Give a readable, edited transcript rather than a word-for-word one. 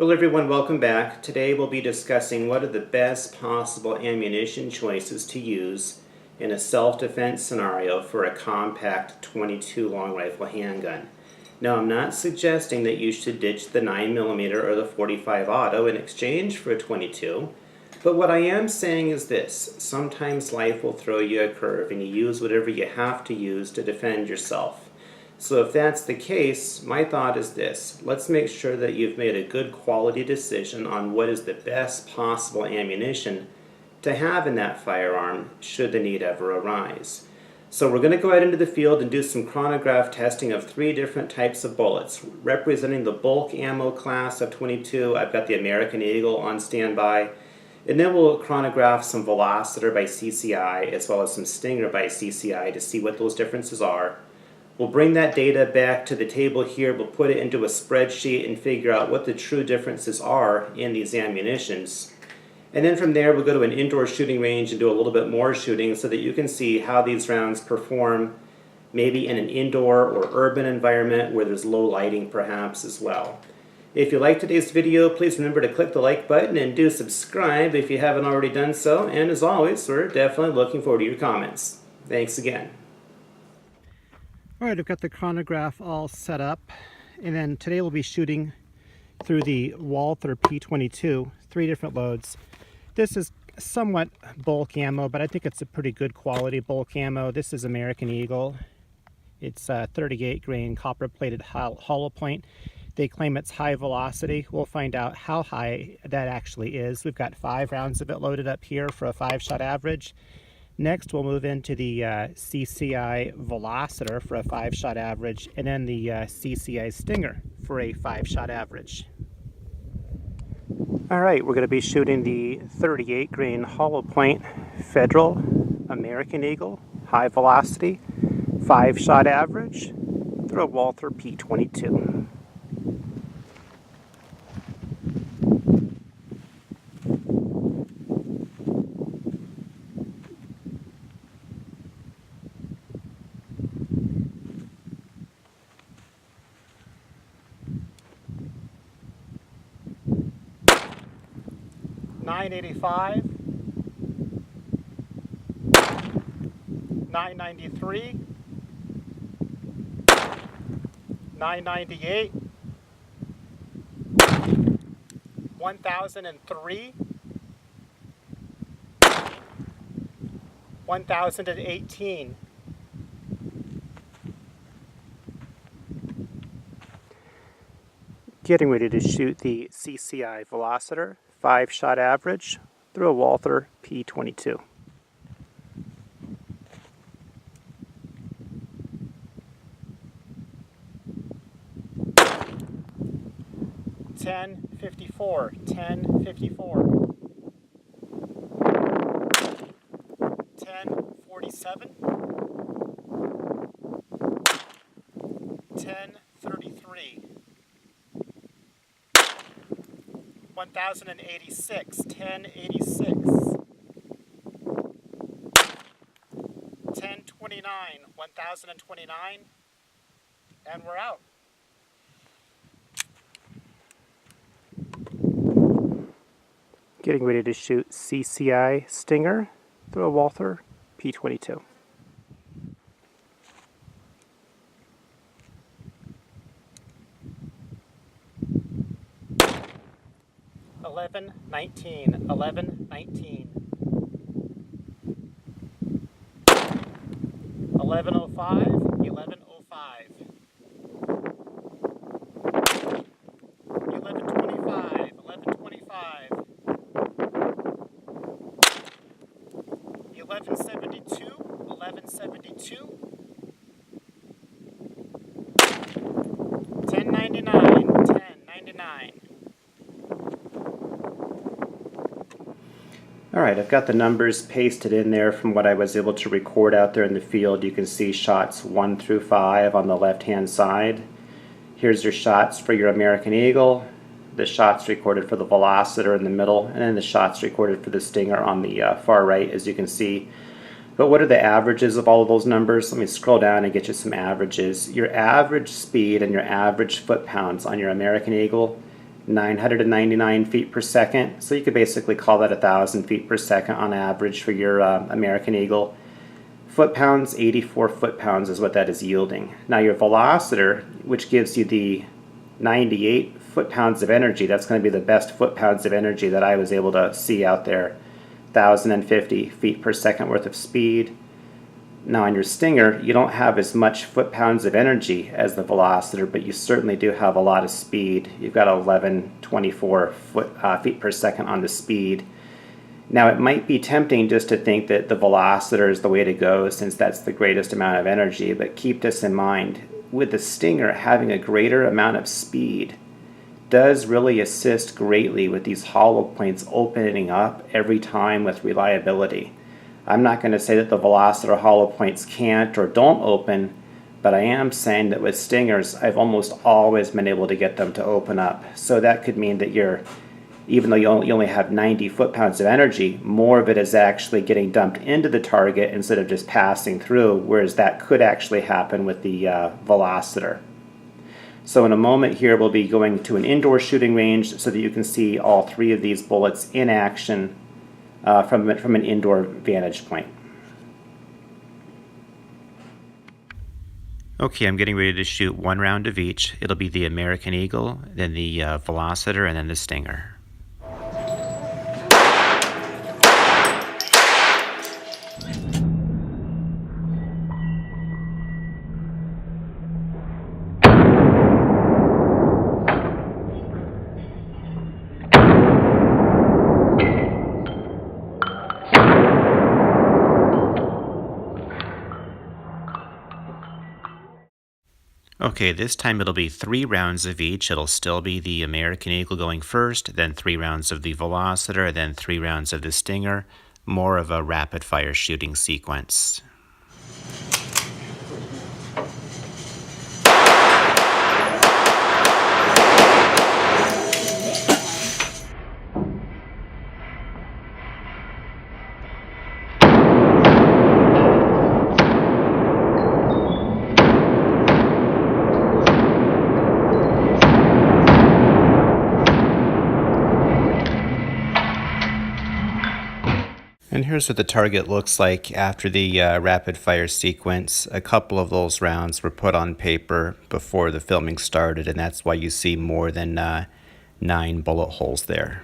Well, everyone, welcome back. Today we'll be discussing what are the best possible ammunition choices to use in a self-defense scenario for a compact .22 long rifle handgun. Now, I'm not suggesting that you should ditch the 9mm or the .45 auto in exchange for a .22, but what I am saying is this: sometimes life will throw you a curve and you use whatever you have to use to defend yourself. So if that's the case, my thought is this: let's make sure that you've made a good quality decision on what is the best possible ammunition to have in that firearm should the need ever arise. So we're going to go out into the field and do some chronograph testing of 3 different types of bullets. Representing the bulk ammo class of .22, I've got the American Eagle on standby. And then we'll chronograph some Velociter by CCI as well as some Stinger by CCI to see what those differences are. We'll bring that data back to the table here, we'll put it into a spreadsheet and figure out what the true differences are in these ammunitions. And then from there we'll go to an indoor shooting range and do a little bit more shooting so that you can see how these rounds perform maybe in an indoor or urban environment where there's low lighting perhaps as well. If you like today's video, please remember to click the like button and do subscribe if you haven't already done so. And as always, we're definitely looking forward to your comments. Thanks again. Alright, I've got the chronograph all set up, and then today we'll be shooting through the Walther P22, 3 different loads. This is somewhat bulk ammo, but I think it's a pretty good quality bulk ammo. This is American Eagle. It's 38 grain copper plated hollow point. They claim it's high velocity. We'll find out how high that actually is. We've got 5 rounds of it loaded up here for a 5-shot average. Next, we'll move into the CCI Velociter for a 5-shot average, and then the CCI Stinger for a 5-shot average. Alright, we're going to be shooting the 38 grain hollow point Federal American Eagle high velocity 5-shot average through a Walther P22. $985, $993, $998, $1,003, $1,018. Getting ready to shoot the CCI Velociter 5-shot average through a Walther P22. $10.54, $10.54, $10.47, $10.33. 1,086, 1086, 1029, 1,029, and we're out. Getting ready to shoot CCI Stinger through a Walther P22. $11.19, $11.19, $11.05, $11.05, $11.25, $11.25, $11.72, $11.72, $10.99, $10.99. Alright, I've got the numbers pasted in there from what I was able to record out there in the field. You can see shots 1 through 5 on the left hand side. Here's your shots for your American Eagle, the shots recorded for the Velociter in the middle, and then the shots recorded for the Stinger on the far right, as you can see. But what are the averages of all of those numbers? Let me scroll down and get you some averages. Your average speed and your average foot-pounds on your American Eagle 999 feet per second. So you could basically call that 1,000 feet per second on average for your American Eagle. Foot-pounds, 84 foot-pounds is what that is yielding. Now your velociter, which gives you the 98 foot-pounds of energy, that's going to be the best foot-pounds of energy that I was able to see out there. 1,050 feet per second worth of speed. Now on your Stinger, you don't have as much foot-pounds of energy as the velociter, but you certainly do have a lot of speed. You've got 1124 feet per second on the speed. Now it might be tempting just to think that the velociter is the way to go since that's the greatest amount of energy, but keep this in mind. With the Stinger, having a greater amount of speed does really assist greatly with these hollow points opening up every time with reliability. I'm not going to say that the velociter hollow points can't or don't open, but I am saying that with Stingers, I've almost always been able to get them to open up. So that could mean that even though you only have 90 foot-pounds of energy, more of it is actually getting dumped into the target instead of just passing through, whereas that could actually happen with the velociter. So in a moment here, we'll be going to an indoor shooting range so that you can see all three of these bullets in action from an indoor vantage point. Okay, I'm getting ready to shoot one round of each. It'll be the American Eagle, then the velociter, and then the Stinger. Okay, this time it'll be 3 rounds of each. It'll still be the American Eagle going first, then 3 rounds of the velociter, then 3 rounds of the Stinger. More of a rapid-fire shooting sequence. And here's what the target looks like after the rapid fire sequence. A couple of those rounds were put on paper before the filming started, and that's why you see more than 9 bullet holes there.